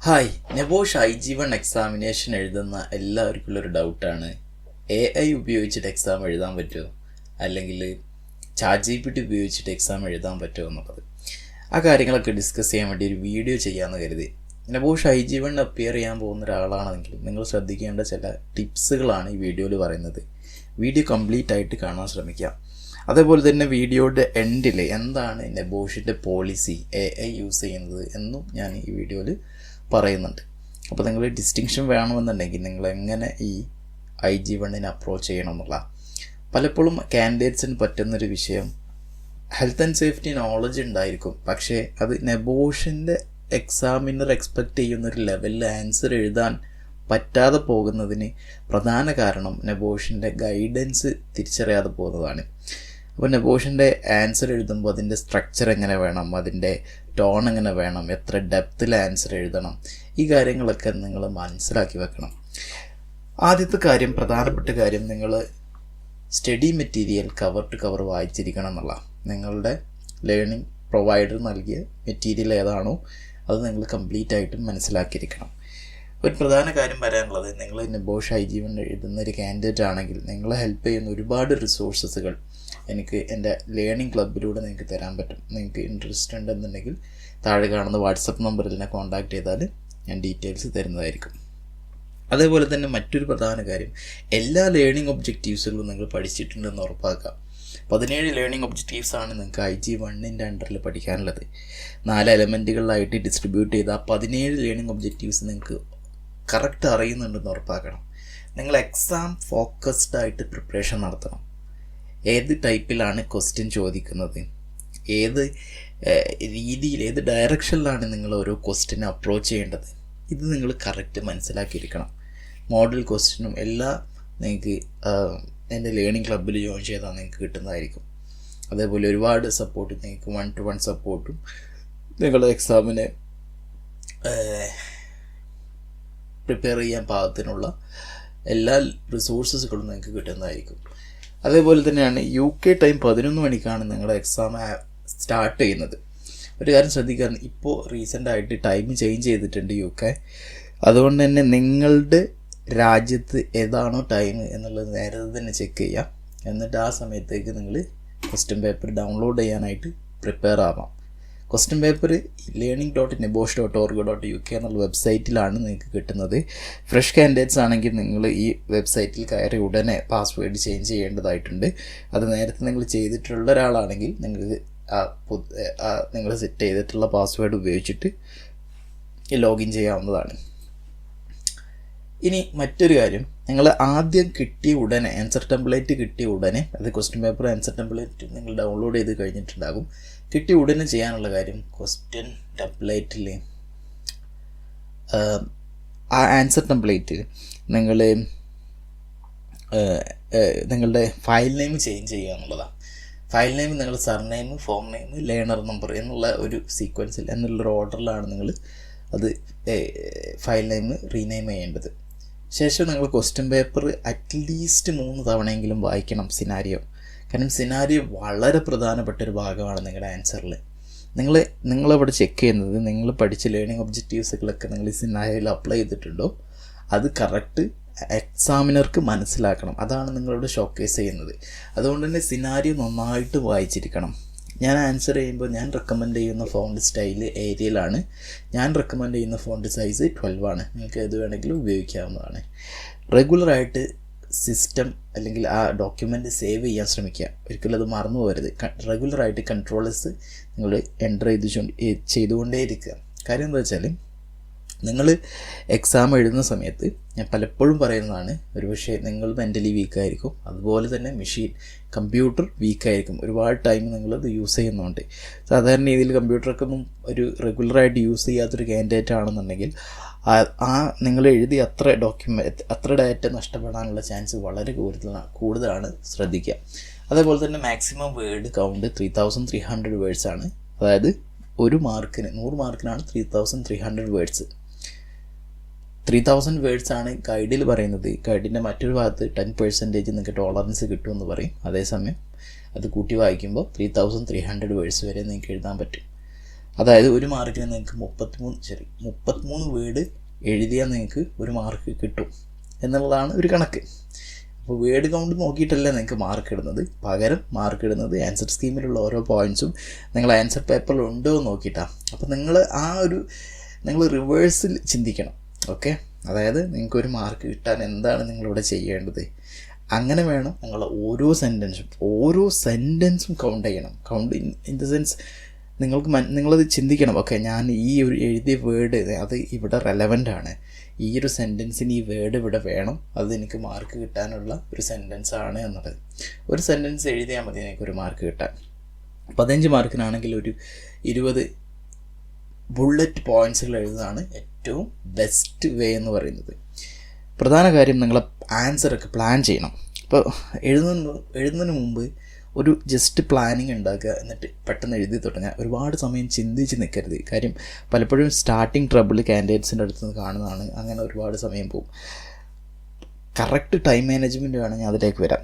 Hi, NEBOSH IG-1 examination എഴുതുന്ന എല്ലാവർക്കുള്ളൊരു ഡൗട്ടാണ്, AI ഉപയോഗിച്ചിട്ട് exam എഴുതാൻ പറ്റുമോ, അല്ലെങ്കിൽ ChatGPT ഉപയോഗിച്ചിട്ട് എക്സാം എഴുതാൻ പറ്റുമോ എന്നുള്ളത്. ആ കാര്യങ്ങളൊക്കെ ഡിസ്കസ് ചെയ്യാൻ വേണ്ടി ഒരു വീഡിയോ ചെയ്യാമെന്ന് കരുതി. നെബോഷ് IG-1 അപ്പിയർ ചെയ്യാൻ പോകുന്ന ഒരാളാണെങ്കിൽ നിങ്ങൾ ശ്രദ്ധിക്കേണ്ട ചില ടിപ്സുകളാണ് ഈ വീഡിയോയിൽ പറയുന്നത്. വീഡിയോ കംപ്ലീറ്റ് ആയിട്ട് കാണാൻ ശ്രമിക്കാം. അതേപോലെ തന്നെ വീഡിയോയുടെ എൻഡിൽ എന്താണ് നെബോഷിൻ്റെ പോളിസി AI യൂസ് ചെയ്യുന്നത് എന്നും ഞാൻ ഈ വീഡിയോയിൽ പറയുന്നുണ്ട്. അപ്പോൾ നിങ്ങൾ ഡിസ്റ്റിങ്ഷൻ വേണമെന്നുണ്ടെങ്കിൽ നിങ്ങൾ എങ്ങനെ ഈ IG-1 അപ്രോച്ച് ചെയ്യണം എന്നുള്ള പലപ്പോഴും കാൻഡിഡേറ്റ്സിന് പറ്റുന്നൊരു വിഷയം, ഹെൽത്ത് ആൻഡ് സേഫ്റ്റി നോളജ് ഉണ്ടായിരിക്കും, പക്ഷേ അത് നെബോഷിൻ്റെ എക്സാമിനർ എക്സ്പെക്റ്റ് ചെയ്യുന്നൊരു ലെവലിൽ ആൻസർ എഴുതാൻ പറ്റാതെ പോകുന്നതിന് പ്രധാന കാരണം നെബോഷിൻ്റെ ഗൈഡൻസ് തിരിച്ചറിയാതെ പോകുന്നതാണ്. അപ്പോൾ നെബോഷിൻ്റെ ആൻസർ എഴുതുമ്പോൾ അതിൻ്റെ സ്ട്രക്ചർ എങ്ങനെ വേണം, അതിൻ്റെ ടോൺ എങ്ങനെ വേണം, എത്ര ഡെപ്തിൽ ആൻസർ എഴുതണം, ഈ കാര്യങ്ങളൊക്കെ നിങ്ങൾ മനസ്സിലാക്കി വെക്കണം. ആദ്യത്തെ കാര്യം, പ്രധാനപ്പെട്ട കാര്യം, നിങ്ങൾ study material cover to cover വായിച്ചിരിക്കണം എന്നുള്ള. നിങ്ങളുടെ ലേണിംഗ് പ്രൊവൈഡർ നൽകിയ മെറ്റീരിയൽ ഏതാണോ അത് നിങ്ങൾ കംപ്ലീറ്റ് ആയിട്ടും മനസ്സിലാക്കിയിരിക്കണം. ഒരു പ്രധാന കാര്യം പറയാനുള്ളത്, നിങ്ങൾ നെബോഷ് IG-1 എഴുതുന്ന ഒരു കാൻഡിഡേറ്റ് ആണെങ്കിൽ നിങ്ങളെ ഹെൽപ്പ് ചെയ്യുന്ന ഒരുപാട് റിസോഴ്സസുകൾ എനിക്ക് എൻ്റെ ലേണിംഗ് ക്ലബ്ബിലൂടെ നിങ്ങൾക്ക് തരാൻ പറ്റും. നിങ്ങൾക്ക് ഇൻട്രസ്റ്റ് ഉണ്ടെന്നുണ്ടെങ്കിൽ താഴെ കാണുന്ന വാട്സപ്പ് നമ്പറിൽ എന്നെ കോൺടാക്ട് ചെയ്താൽ ഞാൻ ഡീറ്റെയിൽസ് തരുന്നതായിരിക്കും. അതേപോലെ തന്നെ മറ്റൊരു പ്രധാന കാര്യം, എല്ലാ ലേണിംഗ് ഒബ്ജക്റ്റീവ്സുകളും നിങ്ങൾ പഠിച്ചിട്ടുണ്ടെന്ന് ഉറപ്പാക്കുക. 17 ലേണിംഗ് ഒബ്ജക്റ്റീവ്സാണ് നിങ്ങൾക്ക് IG-1 അണ്ടറിൽ പഠിക്കാനുള്ളത്. 4 എലമെൻറ്റുകളിലായിട്ട് ഡിസ്ട്രിബ്യൂട്ട് ചെയ്ത 17 ലേണിംഗ് ഒബ്ജക്റ്റീവ്സ് നിങ്ങൾക്ക് കറക്റ്റ് അറിയുന്നുണ്ടെന്ന് ഉറപ്പാക്കണം. നിങ്ങൾ എക്സാം ഫോക്കസ്ഡ് ആയിട്ട് പ്രിപ്പറേഷൻ നടത്തണം. ഏത് ടൈപ്പിലാണ് ക്വസ്റ്റ്യൻ ചോദിക്കുന്നത്, ഏത് രീതിയിൽ, ഏത് ഡയറക്ഷനിലാണ് നിങ്ങൾ ഓരോ ക്വസ്റ്റ്യനെ അപ്രോച്ച് ചെയ്യേണ്ടത്, ഇത് നിങ്ങൾ കറക്റ്റ് മനസ്സിലാക്കിയിരിക്കണം. മോഡൽ ക്വസ്റ്റ്യനും എല്ലാം നിങ്ങൾക്ക് എൻ്റെ ലേണിംഗ് ക്ലബ്ബിൽ ജോയിൻ ചെയ്താൽ നിങ്ങൾക്ക് കിട്ടുന്നതായിരിക്കും. അതേപോലെ ഒരുപാട് സപ്പോർട്ട്, നിങ്ങൾക്ക് 1-to-1 സപ്പോർട്ടും നിങ്ങളുടെ എക്സാമിനെ പ്രിപ്പയർ ചെയ്യാൻ പാകത്തിനുള്ള എല്ലാ റിസോഴ്സസുകളും നിങ്ങൾക്ക് കിട്ടുന്നതായിരിക്കും. അതേപോലെ തന്നെയാണ് UK ടൈം 11 മണിക്കാണ് നിങ്ങളുടെ എക്സാം സ്റ്റാർട്ട് ചെയ്യുന്നത്. ഒരു കാര്യം ശ്രദ്ധിക്കുക, ഇപ്പോൾ റീസെൻ്റായിട്ട് ടൈം ചേഞ്ച് ചെയ്തിട്ടുണ്ട് UK. അതുകൊണ്ട് തന്നെ നിങ്ങളുടെ രാജ്യത്ത് ഏതാണോ ടൈം എന്നുള്ളത് നേരത്തെ തന്നെ ചെക്ക് ചെയ്യാം. എന്നിട്ട് ആ സമയത്തേക്ക് നിങ്ങൾ ക്വസ്റ്റ്യൻ പേപ്പർ ഡൗൺലോഡ് ചെയ്യാനായിട്ട് പ്രിപ്പയർ ആവാം. ക്വസ്റ്റ്യൻ പേപ്പർ learning.nebosh.org.uk എന്നുള്ള വെബ്സൈറ്റിലാണ് നിങ്ങൾക്ക് കിട്ടുന്നത്. ഫ്രഷ് കാൻഡിഡേറ്റ്സ് ആണെങ്കിൽ നിങ്ങൾ ഈ വെബ്സൈറ്റിൽ കയറി ഉടനെ പാസ്വേഡ് ചേഞ്ച് ചെയ്യേണ്ടതായിട്ടുണ്ട്. അത് നേരത്തെ നിങ്ങൾ ചെയ്തിട്ടുള്ള ഒരാളാണെങ്കിൽ നിങ്ങൾക്ക് നിങ്ങൾ സെറ്റ് ചെയ്തിട്ടുള്ള പാസ്വേഡ് ഉപയോഗിച്ചിട്ട് ലോഗിൻ ചെയ്യാവുന്നതാണ്. ഇനി മറ്റൊരു കാര്യം, നിങ്ങൾ ആദ്യം കിട്ടിയ ഉടനെ ആൻസർ ടെംപ്ലേറ്റ് കിട്ടിയ ഉടനെ, അത് ക്വസ്റ്റ്യൻ പേപ്പർ ആൻസർ ടെംപ്ലേറ്റ് നിങ്ങൾ ഡൗൺലോഡ് ചെയ്ത് കഴിഞ്ഞിട്ടുണ്ടാകും. കിട്ടിയ ഉടനെ ചെയ്യാനുള്ള കാര്യം, ക്വസ്റ്റ്യൻ ടെംപ്ലേറ്റിൽ ആ ആൻസർ ടെംപ്ലേറ്റ് നിങ്ങൾ നിങ്ങളുടെ ഫയൽ നെയിം ചേഞ്ച് ചെയ്യുക എന്നുള്ളതാണ്. ഫയൽ നെയിം നിങ്ങൾ surname, form name, learner number എന്നുള്ള ഒരു സീക്വൻസിൽ, എന്നുള്ളൊരു ഓർഡറിലാണ് നിങ്ങൾ അത് ഫയൽ നെയിം റീനെയിം ചെയ്യേണ്ടത്. ശേഷം നിങ്ങൾ ക്വസ്റ്റ്യൻ പേപ്പർ അറ്റ്ലീസ്റ്റ് 3 തവണയെങ്കിലും വായിക്കണം സിനാരിയോ. കാരണം സിനാരിയോ വളരെ പ്രധാനപ്പെട്ട ഒരു ഭാഗമാണ് നിങ്ങളുടെ ആൻസറിൽ. നിങ്ങളിവിടെ ചെക്ക് ചെയ്യുന്നത് നിങ്ങൾ പഠിച്ച ലേണിംഗ് ഒബ്ജക്റ്റീവ്സുകളൊക്കെ നിങ്ങൾ ഈ സിനാരിയോയിൽ അപ്ലൈ ചെയ്തിട്ടുണ്ടോ, അത് കറക്റ്റ് എക്സാമിനർക്ക് മനസ്സിലാക്കണം. അതാണ് നിങ്ങളിവിടെ ഷോക്കേസ് ചെയ്യുന്നത്. അതുകൊണ്ട് തന്നെ സിനാരിയോ നന്നായിട്ട് വായിച്ചിരിക്കണം. ഞാൻ ആൻസർ ചെയ്യുമ്പോൾ ഞാൻ റെക്കമെൻഡ് ചെയ്യുന്ന ഫോണ്ട് സ്റ്റൈല് ഏരിയയിലാണ്. ഞാൻ റെക്കമെൻഡ് ചെയ്യുന്ന ഫോണ്ട് സൈസ് 12 ആണ്. നിങ്ങൾക്ക് ഏത് വേണമെങ്കിലും ഉപയോഗിക്കാവുന്നതാണ്. റെഗുലറായിട്ട് സിസ്റ്റം അല്ലെങ്കിൽ ആ ഡോക്യുമെൻ്റ് സേവ് ചെയ്യാൻ ശ്രമിക്കുക. ഒരിക്കലും അത് മറന്നു പോകരുത്. റെഗുലറായിട്ട് കൺട്രോളേഴ്സ് നിങ്ങൾ എൻ്റർ ചെയ്തുകൊണ്ടേയിരിക്കുക. കാര്യം എന്താ വെച്ചാൽ, നിങ്ങൾ എക്സാം എഴുതുന്ന സമയത്ത് ഞാൻ പലപ്പോഴും പറയുന്നതാണ്, ഒരുപക്ഷെ നിങ്ങൾ മെൻ്റലി വീക്കായിരിക്കും, അതുപോലെ തന്നെ കമ്പ്യൂട്ടർ വീക്കായിരിക്കും. ഒരുപാട് ടൈം നിങ്ങളത് യൂസ് ചെയ്യുന്നുണ്ട്. സാധാരണ രീതിയിൽ കമ്പ്യൂട്ടറൊക്കെ ഒന്നും ഒരു റെഗുലറായിട്ട് യൂസ് ചെയ്യാത്തൊരു കാൻഡിഡേറ്റ് ആണെന്നുണ്ടെങ്കിൽ നിങ്ങൾ എഴുതി അത്ര ഡാറ്റ നഷ്ടപ്പെടാനുള്ള ചാൻസ് വളരെ കൂടുതലാണ്. ശ്രദ്ധിക്കുക. അതേപോലെ തന്നെ മാക്സിമം വേർഡ് കൗണ്ട് 3300 വേർഡ്സ് ആണ്. അതായത് 100 മാർക്കിനാണ് 3300 വേർഡ്സ്. 3000 വേർഡ്സ് ആണ് ഗൈഡിൽ പറയുന്നത്. ഗൈഡിൻ്റെ മറ്റൊരു ഭാഗത്ത് 10% നിങ്ങൾക്ക് ടോളറൻസ് കിട്ടുമെന്ന് പറയും. അതേസമയം അത് കൂട്ടി വായിക്കുമ്പോൾ 3300 വേർഡ്സ് വരെ നിങ്ങൾക്ക് എഴുതാൻ പറ്റും. അതായത് ഒരു മാർക്കിന് നിങ്ങൾക്ക് 33 വേർഡ് എഴുതിയാൽ നിങ്ങൾക്ക് 1 മാർക്ക് കിട്ടും എന്നുള്ളതാണ് ഒരു കണക്ക്. അപ്പോൾ വേർഡ് കൗണ്ട് നോക്കിയിട്ടല്ല നിങ്ങൾക്ക് മാർക്ക് ഇടുന്നത്, പകരം മാർക്ക് ഇടുന്നത് ആൻസർ സ്കീമിലുള്ള ഓരോ പോയിൻറ്റ്സും നിങ്ങൾ ആൻസർ പേപ്പറിൽ ഉണ്ടോ എന്ന് നോക്കിയിട്ടാണ്. അപ്പോൾ നിങ്ങൾ റിവേഴ്സിൽ ചിന്തിക്കണം. ഓക്കെ, അതായത് നിങ്ങൾക്കൊരു മാർക്ക് കിട്ടാൻ എന്താണ് നിങ്ങളിവിടെ ചെയ്യേണ്ടത്, അങ്ങനെ വേണം നിങ്ങളുടെ ഓരോ സെൻറ്റൻസും കൗണ്ട് ചെയ്യണം. കൗണ്ട് ഇൻ ദ സെൻസ് നിങ്ങളത് ചിന്തിക്കണം. ഓക്കെ, ഞാൻ ഈ ഒരു എഴുതിയ വേർഡ് അത് ഇവിടെ റെലവൻ്റ് ആണ്, ഈ ഒരു സെൻറ്റൻസിന് ഈ വേർഡ് ഇവിടെ വേണം, അത് എനിക്ക് മാർക്ക് കിട്ടാനുള്ള ഒരു സെൻറ്റൻസ് ആണ് എന്നുള്ളത്. ഒരു സെൻറ്റൻസ് എഴുതിയാൽ മതി എനിക്കൊരു മാർക്ക് കിട്ടാൻ. 15 മാർക്കിനാണെങ്കിൽ ഒരു 20 ബുള്ളറ്റ് പോയിൻറ്റ്സുകൾ എഴുതുന്നതാണ് ഏറ്റവും ബെസ്റ്റ് വേ എന്ന് പറയുന്നത്. പ്രധാന കാര്യം നിങ്ങളെ ആൻസറൊക്കെ പ്ലാൻ ചെയ്യണം. ഇപ്പോൾ എഴുതുന്നതിന് മുമ്പ് ഒരു ജസ്റ്റ് പ്ലാനിങ് ഉണ്ടാക്കുക, എന്നിട്ട് പെട്ടെന്ന് എഴുതി തുടങ്ങുക. ഒരുപാട് സമയം ചിന്തിച്ച് നിൽക്കരുത്. കാര്യം പലപ്പോഴും സ്റ്റാർട്ടിങ് ട്രബിൾ കാൻഡിഡേറ്റ്സിൻ്റെ അടുത്ത് നിന്ന് കാണുന്നതാണ്. അങ്ങനെ ഒരുപാട് സമയം പോകും. കറക്റ്റ് ടൈം മാനേജ്മെൻറ്റ് വേണമെങ്കിൽ അതിലേക്ക് വരാം.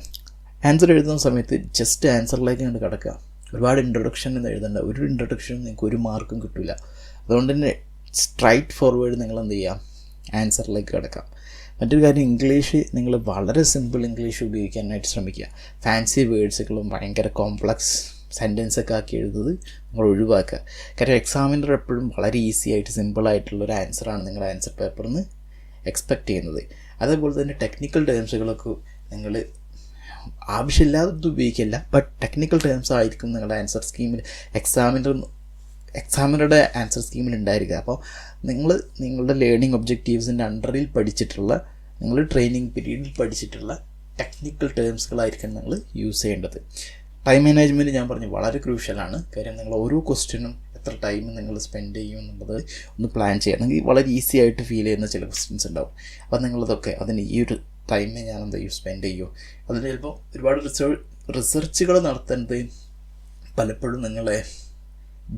ആൻസർ എഴുതുന്ന സമയത്ത് ജസ്റ്റ് ആൻസറിലേക്ക് കണ്ട് കിടക്കുക. ഒരുപാട് ഇൻട്രൊഡക്ഷൻ എന്ന് എഴുതേണ്ട. ഒരു ഇൻട്രൊഡക്ഷൻ നിങ്ങൾക്ക് 1 മാർക്കും കിട്ടില്ല. അതുകൊണ്ട് തന്നെ സ്ട്രൈറ്റ് ഫോർവേഡ് നിങ്ങൾ എന്ത് ചെയ്യാം, ആൻസറിലേക്ക് കിടക്കാം. മറ്റൊരു കാര്യം, ഇംഗ്ലീഷ് നിങ്ങൾ വളരെ സിമ്പിൾ ഇംഗ്ലീഷ് ഉപയോഗിക്കാനായിട്ട് ശ്രമിക്കുക. ഫാൻസി വേർഡ്സുകളും ഭയങ്കര കോംപ്ലക്സ് സെൻറ്റൻസൊക്കെ ആക്കി എഴുതുന്നത് നിങ്ങൾ ഒഴിവാക്കുക. കാര്യം എക്സാമിനർ എപ്പോഴും വളരെ ഈസി ആയിട്ട് സിമ്പിളായിട്ടുള്ളൊരു ആൻസറാണ് നിങ്ങളുടെ ആൻസർ പേപ്പറിൽ നിന്ന് എക്സ്പെക്റ്റ് ചെയ്യുന്നത്. അതേപോലെ തന്നെ ടെക്നിക്കൽ ടേംസുകളൊക്കെ നിങ്ങൾ ആവശ്യമില്ലാത്തത് ഉപയോഗിക്കില്ല, ബട്ട് ടെക്നിക്കൽ ടേംസ് ആയിരിക്കും നിങ്ങളുടെ ആൻസർ സ്കീമിൽ എക്സാമിനറുടെ ആൻസർ സ്കീമിൽ ഉണ്ടായിരിക്കുക. അപ്പോൾ നിങ്ങളുടെ ലേണിംഗ് ഒബ്ജക്റ്റീവ്സിൻ്റെ അണ്ടറിൽ പഠിച്ചിട്ടുള്ള, നിങ്ങൾ ട്രെയിനിങ് പീരീഡിൽ പഠിച്ചിട്ടുള്ള ടെക്നിക്കൽ ടേംസുകളായിരിക്കും നിങ്ങൾ യൂസ് ചെയ്യേണ്ടത്. ടൈം മാനേജ്മെൻറ്റ് ഞാൻ പറഞ്ഞു വളരെ ക്രൂഷ്യലാണ്. കാര്യം നിങ്ങൾ ഓരോ ക്വസ്റ്റ്യനും എത്ര ടൈം നിങ്ങൾ സ്പെൻഡ് ചെയ്യും എന്നുള്ളത് ഒന്ന് പ്ലാൻ ചെയ്യണമെങ്കിൽ വളരെ ഈസി ആയിട്ട് ഫീൽ ചെയ്യുന്ന ചില ക്വസ്റ്റ്യൻസ് ഉണ്ടാവും. അപ്പോൾ നിങ്ങളതൊക്കെ അതിന് ഈ ഒരു ടൈമിൽ ഞാൻ എന്താ സ്പെൻഡ് ചെയ്യുമോ, അതിന് ചിലപ്പോൾ ഒരുപാട് റിസർച്ചുകൾ നടത്തേണ്ടത് പലപ്പോഴും നിങ്ങളെ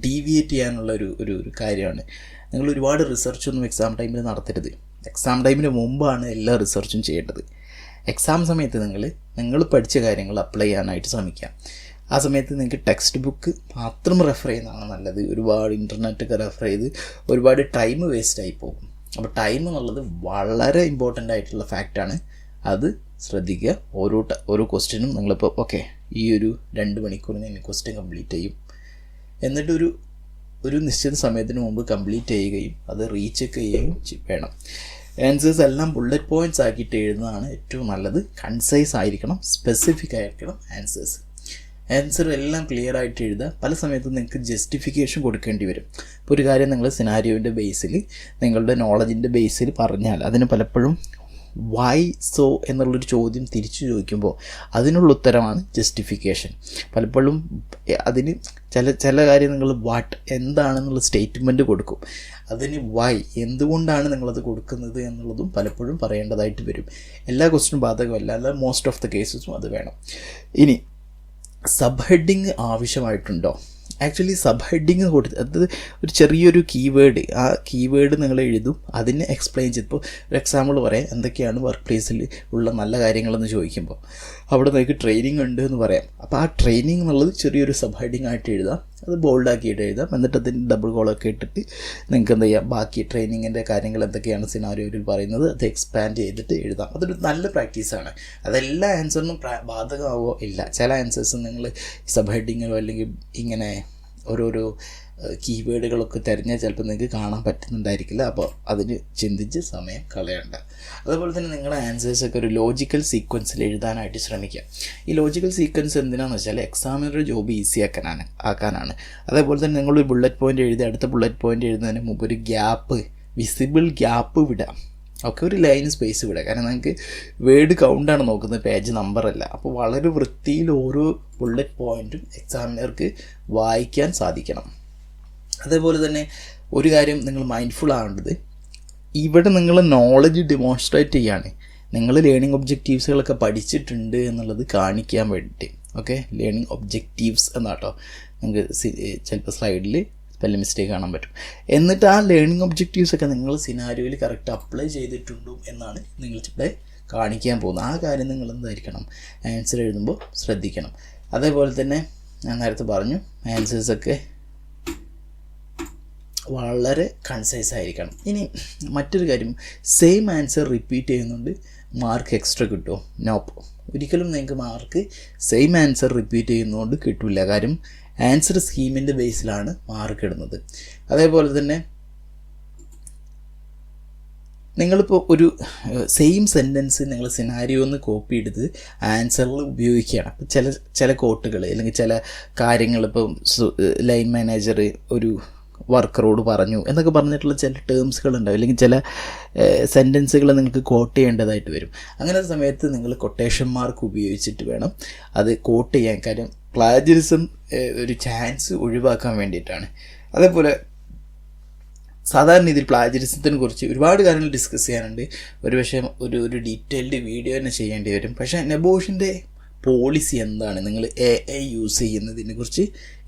ഡീവിയേറ്റ് ചെയ്യാനുള്ള ഒരു കാര്യമാണ്. നിങ്ങൾ ഒരുപാട് റിസർച്ചൊന്നും എക്സാം ടൈമിൽ നടത്തരുത്. എക്സാം ടൈമിന് മുമ്പാണ് എല്ലാ റിസർച്ചും ചെയ്യേണ്ടത്. എക്സാം സമയത്ത് നിങ്ങൾ പഠിച്ച കാര്യങ്ങൾ അപ്ലൈ ചെയ്യാനായിട്ട് ശ്രമിക്കുക. ആ സമയത്ത് നിങ്ങൾക്ക് ടെക്സ്റ്റ് ബുക്ക് മാത്രം റെഫർ ചെയ്യുന്നതാണ് നല്ലത്. ഒരുപാട് ഇൻ്റർനെറ്റൊക്കെ റെഫർ ചെയ്ത് ഒരുപാട് ടൈം വേസ്റ്റായി പോകും. അപ്പോൾ ടൈം എന്നുള്ളത് വളരെ ഇമ്പോർട്ടൻ്റ് ആയിട്ടുള്ള ഫാക്റ്റാണ്. അത് ശ്രദ്ധിക്കുക. ഓരോ ക്വസ്റ്റ്യനും നിങ്ങളിപ്പോൾ ഓക്കെ ഈ ഒരു 2 മണിക്കൂറിന് ഞാൻ ക്വസ്റ്റ്യൻ കംപ്ലീറ്റ് ചെയ്യും, എന്നിട്ട് ഒരു നിശ്ചിത സമയത്തിന് മുമ്പ് കംപ്ലീറ്റ് ചെയ്യുകയും അത് റീചെക്ക് ചെയ്യുകയും വേണം. ആൻസേഴ്സ് എല്ലാം ബുള്ളറ്റ് പോയിൻറ്റ്സ് ആക്കിയിട്ട് എഴുതുന്നതാണ് ഏറ്റവും നല്ലത്. കൺസൈസ് ആയിരിക്കണം, സ്പെസിഫിക് ആയിരിക്കണം ആൻസർ എല്ലാം ക്ലിയർ ആയിട്ട് എഴുതുക. പല സമയത്തും നിങ്ങൾക്ക് ജസ്റ്റിഫിക്കേഷൻ കൊടുക്കേണ്ടി വരും. ഇപ്പോൾ ഒരു കാര്യം നിങ്ങൾ സിനാരിയോൻ്റെ ബേസിൽ, നിങ്ങളുടെ നോളജിൻ്റെ ബേസിൽ പറഞ്ഞാൽ അതിന് പലപ്പോഴും വൈ സോ എന്നുള്ളൊരു ചോദ്യം തിരിച്ചു ചോദിക്കുമ്പോൾ അതിനുള്ള ഉത്തരമാണ് ജസ്റ്റിഫിക്കേഷൻ. പലപ്പോഴും അതിന് ചില കാര്യം നിങ്ങൾ വാട്ട് എന്താണെന്നുള്ള സ്റ്റേറ്റ്മെൻറ്റ് കൊടുക്കും. അതിന് വൈ എന്തുകൊണ്ടാണ് നിങ്ങളത് കൊടുക്കുന്നത് എന്നുള്ളതും പലപ്പോഴും പറയേണ്ടതായിട്ട് വരും. എല്ലാ ക്വസ്റ്റ്യനും ബാധകമല്ല, അല്ല മോസ്റ്റ് ഓഫ് ദ കേസസും അത് വേണം. ഇനി സബ് ഹെഡിങ് ആവശ്യമായിട്ടുണ്ടോ? ആക്ച്വലി സബ് ഹെഡിങ് അത് ഒരു ചെറിയൊരു കീവേഡ്, ആ കീവേഡ് നിങ്ങൾ എഴുതും, അതിനെ എക്സ്പ്ലെയിൻ ചെയ്ത്. ഇപ്പോൾ ഒരു എക്സാമ്പിൾ പറയാം, എന്തൊക്കെയാണ് വർക്ക് പ്ലേസിൽ ഉള്ള നല്ല കാര്യങ്ങളെന്ന് ചോദിക്കുമ്പോൾ അവിടെ നിങ്ങൾക്ക് ട്രെയിനിങ് ഉണ്ട് എന്ന് പറയാം. അപ്പോൾ ആ ട്രെയിനിങ് എന്നുള്ളത് ചെറിയൊരു സബ് ഹെഡിങ് ആയിട്ട് എഴുതാം, അത് ബോൾഡാക്കിയിട്ട് എഴുതാം. എന്നിട്ട് അതിന് ഡബിൾ കോളൊക്കെ ഇട്ടിട്ട് നിങ്ങൾക്ക് എന്ത് ചെയ്യാം, ബാക്കി ട്രെയിനിങ്ങിൻ്റെ കാര്യങ്ങൾ എന്തൊക്കെയാണ് സിനാരിയോയിൽ പറയുന്നത് അത് എക്സ്പാൻഡ് ചെയ്തിട്ട് എഴുതാം. അതൊരു നല്ല പ്രാക്ടീസാണ്. അതെല്ലാ ആൻസറിനും ബാധകമാവോ ഇല്ല. ചില ആൻസേഴ്സ് നിങ്ങൾ സബ് ഹെഡിങ്ങോ അല്ലെങ്കിൽ ഇങ്ങനെ ഓരോരോ കീവേഡുകളൊക്കെ തിരഞ്ഞാൽ ചിലപ്പോൾ നിങ്ങൾക്ക് കാണാൻ പറ്റുന്നുണ്ടായിരിക്കില്ല. അപ്പോൾ അതിന് ചിന്തിച്ച് സമയം കളയണ്ട. അതുപോലെ തന്നെ നിങ്ങളുടെ ആൻസേഴ്സൊക്കെ ഒരു ലോജിക്കൽ സീക്വൻസിൽ എഴുതാനായിട്ട് ശ്രമിക്കുക. ഈ ലോജിക്കൽ സീക്വൻസ് എന്തിനാണെന്ന് വെച്ചാൽ എക്സാമിനറുടെ ജോബ് ഈസി ആക്കാനാണ്. അതേപോലെ തന്നെ നിങ്ങളൊരു ബുള്ളറ്റ് പോയിൻ്റ് എഴുതി അടുത്ത ബുള്ളറ്റ് പോയിൻ്റ് എഴുതുന്നതിന് മുമ്പ് ഒരു വിസിബിൾ ഗ്യാപ്പ് വിടാം. ഒക്കെ ഒരു ലൈൻ സ്പേസ് വിടുക. കാരണം നിങ്ങൾക്ക് വേർഡ് കൗണ്ടാണ് നോക്കുന്നത്, പേജ് നമ്പറല്ല. അപ്പോൾ വളരെ വൃത്തിയിൽ ഓരോ ബുള്ളറ്റ് പോയിൻറ്റും എക്സാമിനർക്ക് വായിക്കാൻ സാധിക്കണം. അതേപോലെ തന്നെ ഒരു കാര്യം നിങ്ങൾ മൈൻഡ്ഫുൾ ആവേണ്ടത്, ഇവിടെ നിങ്ങൾ നോളജ് ഡെമോൺസ്ട്രേറ്റ് ചെയ്യാണ്. നിങ്ങൾ ലേണിംഗ് ഒബ്ജക്റ്റീവ്സുകളൊക്കെ പഠിച്ചിട്ടുണ്ട് എന്നുള്ളത് കാണിക്കാൻ വേണ്ടിയിട്ട്. ഓക്കെ, ലേണിംഗ് ഒബ്ജക്റ്റീവ്സ് എന്നാട്ടോ. നിങ്ങൾക്ക് ചിലപ്പോൾ സ്ലൈഡിൽ സ്പെല്ലിംഗ് മിസ്റ്റേക്ക് കാണാൻ പറ്റും. എന്നിട്ട് ആ ലേണിംഗ് ഒബ്ജക്റ്റീവ്സൊക്കെ നിങ്ങൾ സിനാരിയോയിൽ കറക്റ്റ് അപ്ലൈ ചെയ്തിട്ടുണ്ടോ എന്നാണ് നിങ്ങൾ ഇവിടെ കാണിക്കാൻ പോകുന്നത്. ആ കാര്യം നിങ്ങൾ എന്തായിരിക്കണം, ആൻസർ എഴുതുമ്പോൾ ശ്രദ്ധിക്കണം. അതേപോലെ തന്നെ ഞാൻ നേരത്തെ പറഞ്ഞു, ആൻസേഴ്സൊക്കെ വളരെ കൺസൈസ് ആയിരിക്കണം. ഇനി മറ്റൊരു കാര്യം, സെയിം ആൻസർ റിപ്പീറ്റ് ചെയ്യുന്നുണ്ട് മാർക്ക് എക്സ്ട്രാ കിട്ടുമോ? നോപ്പ്, ഒരിക്കലും നിങ്ങൾക്ക് മാർക്ക് സെയിം ആൻസർ റിപ്പീറ്റ് ചെയ്യുന്നതുകൊണ്ട് കിട്ടില്ല. കാര്യം ആൻസർ സ്കീമിൻ്റെ ബേസിലാണ് മാർക്ക് ഇടുന്നത്. അതേപോലെ തന്നെ നിങ്ങളിപ്പോൾ ഒരു സെയിം സെൻറ്റൻസ് നിങ്ങൾ സിനാരിയോന്ന് കോപ്പി എടുത്ത് ആൻസറിൽ ഉപയോഗിക്കുകയാണ്. അപ്പോൾ ചില കോട്ടുകൾ അല്ലെങ്കിൽ ചില കാര്യങ്ങൾ, ഇപ്പം ലൈൻ മാനേജർ ഒരു വർക്കറോട് പറഞ്ഞു എന്നൊക്കെ പറഞ്ഞിട്ടുള്ള ചില ടേംസുകൾ ഉണ്ടാവും, അല്ലെങ്കിൽ ചില സെൻറ്റൻസുകൾ നിങ്ങൾക്ക് കോട്ട് ചെയ്യേണ്ടതായിട്ട് വരും. അങ്ങനത്തെ സമയത്ത് നിങ്ങൾ കൊട്ടേഷൻ മാർക്ക് ഉപയോഗിച്ചിട്ട് വേണം അത് കോട്ട് ചെയ്യാൻ. കാര്യം പ്ലാജറിസം ഒരു ചാൻസ് ഒഴിവാക്കാൻ വേണ്ടിയിട്ടാണ്. അതേപോലെ സാധാരണ രീതിയിൽ പ്ലാജറിസത്തിനെ കുറിച്ച് ഒരുപാട് കാര്യങ്ങൾ ഡിസ്കസ് ചെയ്യാനുണ്ട്. ഒരുപക്ഷെ ഒരു ഡീറ്റെയിൽഡ് വീഡിയോ തന്നെ ചെയ്യേണ്ടി വരും. പക്ഷേ നെബോഷിൻ്റെ പോളിസി എന്താണ്, നിങ്ങൾ AI യൂസ് ചെയ്യുന്നതിനെ കുറിച്ച്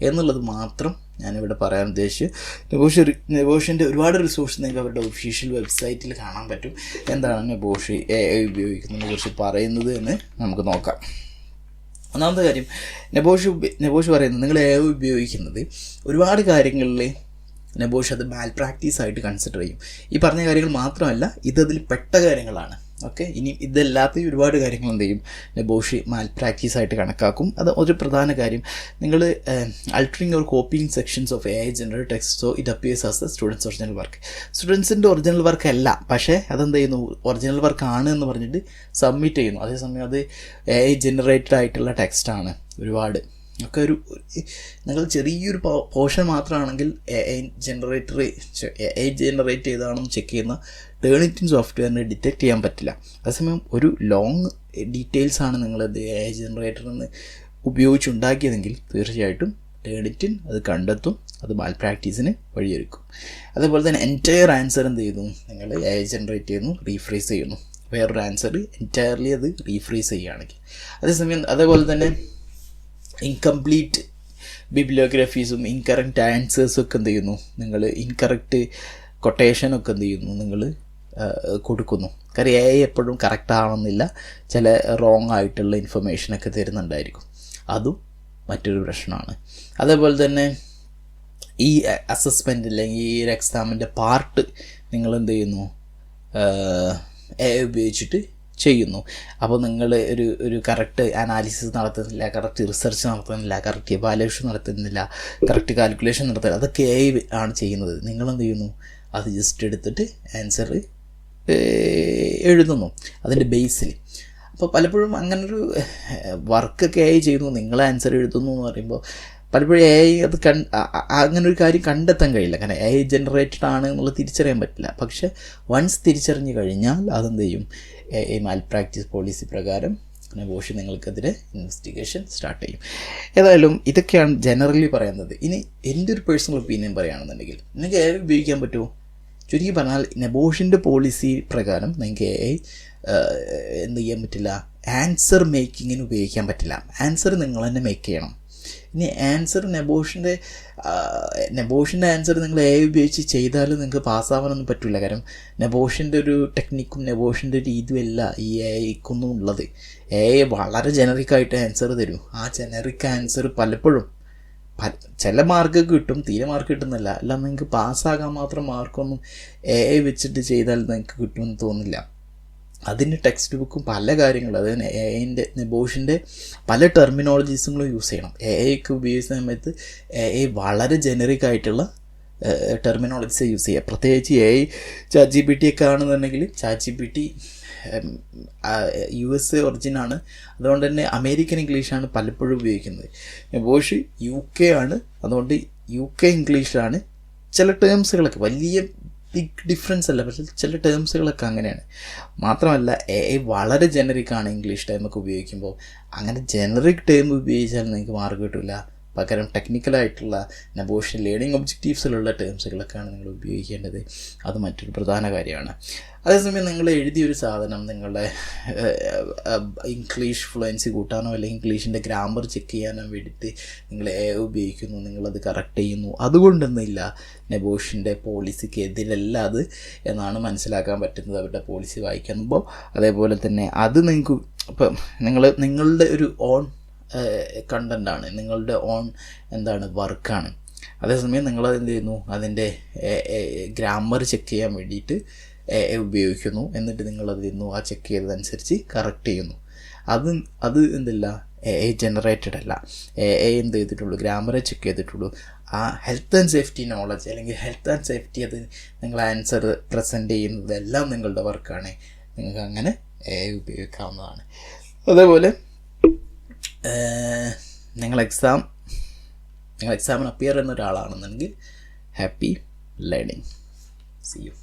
എന്നുള്ളത് മാത്രം ഞാനിവിടെ പറയാൻ ഉദ്ദേശിച്ചു. നെബോഷിൻ്റെ ഒരുപാട് റിസോഴ്സ് നിങ്ങൾക്ക് അവരുടെ ഒഫീഷ്യൽ വെബ്സൈറ്റിൽ കാണാൻ പറ്റും. എന്താണ് നെബോഷ് AI ഉപയോഗിക്കുന്നതിനെ കുറിച്ച് പറയുന്നത് എന്ന് നമുക്ക് നോക്കാം. ഒന്നാമത്തെ കാര്യം, നെബോഷ് പറയുന്നത് നിങ്ങൾ AI ഉപയോഗിക്കുന്നത് ഒരുപാട് കാര്യങ്ങളിൽ നെബോഷ് അത് മാൽ പ്രാക്ടീസ് ആയിട്ട് കൺസിഡർ ചെയ്യും. ഈ പറഞ്ഞ കാര്യങ്ങൾ മാത്രമല്ല, ഇതിൽ പെട്ട കാര്യങ്ങളാണ്. ഓക്കെ, ഇനി ഇതല്ലാത്ത ഒരുപാട് കാര്യങ്ങൾ എന്ത് ചെയ്യും, നെബോഷ് മാൽ പ്രാക്ടീസ് ആയിട്ട് കണക്കാക്കും. അത് ഒരു പ്രധാന കാര്യം, നിങ്ങൾ altering or copying sections of AI generated text so it appears as the student's original work. സ്റ്റുഡൻസിൻ്റെ ഒറിജിനൽ വർക്ക് അല്ല, പക്ഷേ അതെന്ത് ചെയ്യുന്നു, ഒറിജിനൽ വർക്ക് ആണ് എന്ന് പറഞ്ഞിട്ട് സബ്മിറ്റ് ചെയ്യുന്നു. അതേസമയം അത് AI ജനറേറ്റഡ് ആയിട്ടുള്ള ടെക്സ്റ്റാണ് ഒരുപാട്. ഒക്കെ നിങ്ങൾ ചെറിയൊരു പോർഷൻ മാത്രമാണെങ്കിൽ AI ജനറേറ്റ് ചെയ്താണെന്ന് ചെക്ക് ചെയ്യുന്ന ടേണിറ്റിൻ സോഫ്റ്റ്വെയറിനെ ഡിറ്റക്റ്റ് ചെയ്യാൻ പറ്റില്ല. അതേസമയം ഒരു ലോങ് ഡീറ്റെയിൽസ് ആണ് നിങ്ങളത് AI ജനറേറ്ററിൽ നിന്ന് ഉപയോഗിച്ചുണ്ടാക്കിയതെങ്കിൽ തീർച്ചയായിട്ടും ടേണിറ്റിൻ അത് കണ്ടെത്തും, അത് മാൽ പ്രാക്ടീസിന് വഴിയൊരുക്കും. അതേപോലെ തന്നെ എൻറ്റയർ ആൻസർ എന്ത് ചെയ്യുന്നു, നിങ്ങൾ AI ജനറേറ്റ് ചെയ്യുന്നു, റീഫ്രേസ് ചെയ്യുന്നു. വേറൊരു ആൻസർ എൻറ്റയർലി അത് റീഫ്രേസ് ചെയ്യുകയാണെങ്കിൽ. അതേപോലെ തന്നെ ഇൻകംപ്ലീറ്റ് ബിബ്ലിയോഗ്രഫീസും ഇൻകറക്റ്റ് ആൻസേഴ്സും ഒക്കെ എന്ത് ചെയ്യുന്നു, നിങ്ങൾ ഇൻകറക്റ്റ് കൊട്ടേഷനൊക്കെ എന്ത് ചെയ്യുന്നു, നിങ്ങൾ കൊടുക്കുന്നു. കാര്യം AI എപ്പോഴും കറക്റ്റ് ആവണമെന്നില്ല, ചില റോങ് ആയിട്ടുള്ള ഇൻഫർമേഷനൊക്കെ തരുന്നുണ്ടായിരിക്കും. അതും മറ്റൊരു പ്രശ്നമാണ്. അതേപോലെ തന്നെ ഈ അസസ്മെൻ്റ് അല്ലെങ്കിൽ ഈ ഒരു എക്സാമിൻ്റെ പാർട്ട് നിങ്ങൾ എന്ത് ചെയ്യുന്നു, AI ഉപയോഗിച്ചിട്ട് ചെയ്യുന്നു. അപ്പോൾ നിങ്ങൾ ഒരു കറക്റ്റ് അനാലിസിസ് നടത്തുന്നില്ല, കറക്റ്റ് റിസർച്ച് നടത്തുന്നില്ല, കറക്റ്റ് ഇവാലുവേഷൻ നടത്തുന്നില്ല, കറക്റ്റ് കാൽക്കുലേഷൻ നടത്തുന്നില്ല, അതൊക്കെ AI ആണ് ചെയ്യുന്നത്. നിങ്ങളെന്ത് ചെയ്യുന്നു, അത് ജസ്റ്റ് എടുത്തിട്ട് ആൻസർ എഴുതുന്നു അതിൻ്റെ ബേസിൽ. അപ്പോൾ പലപ്പോഴും അങ്ങനൊരു വർക്കൊക്കെ AI ചെയ്യുന്നു, നിങ്ങൾ ആൻസർ എഴുതുന്നു എന്ന് പറയുമ്പോൾ പലപ്പോഴും AI അത് അങ്ങനൊരു കാര്യം കണ്ടെത്താൻ കഴിയില്ല. കാരണം AI ജനറേറ്റഡ് ആണ് എന്നുള്ളത് തിരിച്ചറിയാൻ പറ്റില്ല. പക്ഷേ വൺസ് തിരിച്ചറിഞ്ഞ് കഴിഞ്ഞാൽ അതെന്ത് ചെയ്യും, AI മാൽ പ്രാക്ടീസ് പോളിസി പ്രകാരം നെബോഷ് നിങ്ങൾക്കെതിരെ ഇൻവെസ്റ്റിഗേഷൻ സ്റ്റാർട്ട് ചെയ്യും. ഏതായാലും ഇതൊക്കെയാണ് ജനറലി പറയുന്നത്. ഇനി എൻ്റെ ഒരു പേഴ്സണൽ ഒപ്പീനിയൻ പറയുകയാണെന്നുണ്ടെങ്കിൽ, നിങ്ങൾക്ക് AI ഉപയോഗിക്കാൻ പറ്റുമോ? ചുരുക്കി പറഞ്ഞാൽ നെബോഷിൻ്റെ പോളിസി പ്രകാരം നിങ്ങൾക്ക് AI എന്ത് ചെയ്യാൻ പറ്റില്ല, ആൻസർ മേക്കിങ്ങിന് ഉപയോഗിക്കാൻ പറ്റില്ല. ആൻസർ നിങ്ങൾ തന്നെ മേക്ക് ചെയ്യണം. ഇനി ആൻസർ നെബോഷിൻ്റെ ആൻസർ നിങ്ങൾ AI ഉപയോഗിച്ച് ചെയ്താലും നിങ്ങൾക്ക് പാസ്സാവാനൊന്നും പറ്റില്ല. കാരണം നെബോഷിൻ്റെ ഒരു ടെക്നിക്കും നെബോഷിൻ്റെ രീതിയും അല്ല ഈ AIക്കൊന്നും ഉള്ളത്. AI വളരെ ജനറിക്കായിട്ട് ആൻസർ തരും. ആ ജനറിക് ആൻസർ പലപ്പോഴും ചില മാർക്ക് കിട്ടും, തീരെ മാർക്ക് കിട്ടുന്നില്ല. അല്ല, നിങ്ങൾക്ക് പാസ്സാകാൻ മാത്രം മാർക്കൊന്നും AI വെച്ചിട്ട് ചെയ്താൽ നിങ്ങൾക്ക് കിട്ടുമെന്ന് തോന്നില്ല. അതിന് ടെക്സ്റ്റ് ബുക്കും പല കാര്യങ്ങളും, അതായത് നെബോഷിൻ്റെ പല ടെർമിനോളജീസുകളും യൂസ് ചെയ്യണം. AI ഉപയോഗിക്കുന്ന സമയത്ത് AI വളരെ ജനറിക് ആയിട്ടുള്ള ടെർമിനോളജീസ് യൂസ് ചെയ്യുക. പ്രത്യേകിച്ച് AI ChatGPT ഒക്കെ ആണെന്നുണ്ടെങ്കിൽ ChatGPT USA ഒറിജിനാണ്, അതുകൊണ്ട് തന്നെ അമേരിക്കൻ ഇംഗ്ലീഷാണ് പലപ്പോഴും ഉപയോഗിക്കുന്നത്. നെബോഷ് UK ആണ്, അതുകൊണ്ട് UK ഇംഗ്ലീഷിലാണ്. ചില ടേംസുകളൊക്കെ വലിയ ബിഗ് ഡിഫറൻസ് അല്ല, പക്ഷേ ചില ടേംസുകളൊക്കെ അങ്ങനെയാണ്. മാത്രമല്ല AI വളരെ ജനറിക്കാണ് ഇംഗ്ലീഷ് ടേമൊക്കെ ഉപയോഗിക്കുമ്പോൾ. അങ്ങനെ ജനറിക് ടേം ഉപയോഗിച്ചാൽ നിങ്ങൾക്ക് മാർക്ക് കിട്ടില്ല. പകരം ടെക്നിക്കലായിട്ടുള്ള നെബോഷ് ലേണിംഗ് ഒബ്ജക്റ്റീവ്സിലുള്ള ടേംസുകളൊക്കെയാണ് നിങ്ങൾ ഉപയോഗിക്കേണ്ടത്. അത് മറ്റൊരു പ്രധാന കാര്യമാണ്. അതേസമയം നിങ്ങൾ എഴുതിയൊരു സാധനം നിങ്ങളുടെ ഇംഗ്ലീഷ് ഫ്ലുവൻസി കൂട്ടാനോ അല്ലെങ്കിൽ ഇംഗ്ലീഷിൻ്റെ ഗ്രാമർ ചെക്ക് ചെയ്യാനോ വേണ്ടിയിട്ട് നിങ്ങൾ AI ഉപയോഗിക്കുന്നു, നിങ്ങളത് കറക്റ്റ് ചെയ്യുന്നു, അതുകൊണ്ടൊന്നുമില്ല നെബോഷിൻ്റെ പോളിസിക്ക് എതിരല്ല അത് എന്നാണ് മനസ്സിലാക്കാൻ പറ്റുന്നത് അവരുടെ പോളിസി വായിക്കുമ്പോൾ. അതേപോലെ തന്നെ അത് നിങ്ങൾക്ക് ഇപ്പം നിങ്ങളുടെ ഒരു ഓൺ കണ്ടൻ്റാണ്, നിങ്ങളുടെ ഓൺ വർക്കാണ്. അതേസമയം നിങ്ങളത് എന്ത് ചെയ്യുന്നു, അതിൻ്റെ ഗ്രാമർ ചെക്ക് ചെയ്യാൻ വേണ്ടിയിട്ട് AI ഉപയോഗിക്കുന്നു. എന്നിട്ട് നിങ്ങളത് ചെയ്യുന്നു, ആ ചെക്ക് ചെയ്തതനുസരിച്ച് കറക്റ്റ് ചെയ്യുന്നു. അത് എന്തില്ല, AI ജനറേറ്റഡ് അല്ല. AI എന്ത് ചെയ്തിട്ടുള്ളൂ, ഗ്രാമറെ ചെക്ക് ചെയ്തിട്ടുള്ളൂ. ആ ഹെൽത്ത് ആൻഡ് സേഫ്റ്റി നോളജ് അല്ലെങ്കിൽ ഹെൽത്ത് ആൻഡ് സേഫ്റ്റി, അത് നിങ്ങൾ ആൻസർ പ്രസൻറ്റ് ചെയ്യുന്നതെല്ലാം നിങ്ങളുടെ വർക്കാണ്. നിങ്ങൾക്ക് അങ്ങനെ AI ഉപയോഗിക്കാവുന്നതാണ്. അതേപോലെ നിങ്ങൾ എക്സാമിന് അപ്പിയർ ചെയ്യുന്ന ഒരാളാണെന്നുണ്ടെങ്കിൽ ഹാപ്പി ലേണിംഗ്. See U.